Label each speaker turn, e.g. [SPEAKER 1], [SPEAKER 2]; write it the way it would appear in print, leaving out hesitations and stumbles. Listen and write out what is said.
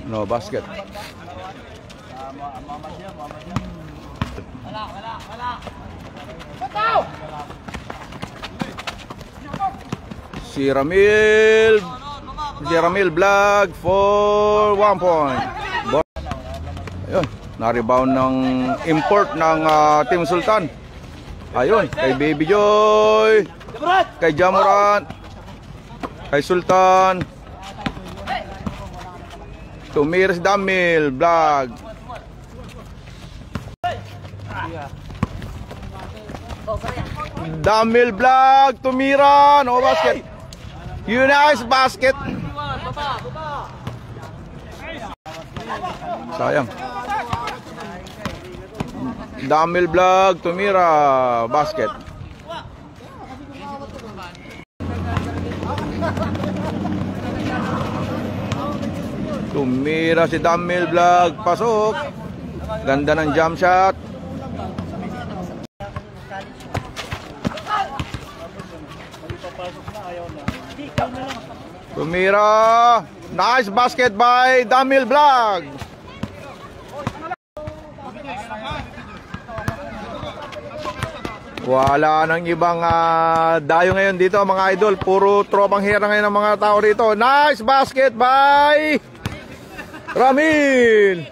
[SPEAKER 1] No basket. Si Ramil Vlog for 1 point. Ayun, na-rebound ng import ng Team Sultan. Ayun, kay Baby Joy, kay Jamorant, kay Sultan. Tumira si Damil Vlog. Damil Vlog, tumira, no basket. Nice basket. Sayang. Damil Vlog, tumira, basket. Tumira si Damil Vlog, pasok. Ganda ng jump shot. Tumira. Nice basket by Damil Vlog. Wala nang ibang dayo ngayon dito mga idol. Puro tropang hira ngayon ng mga tao rito. Nice basket by Ramil.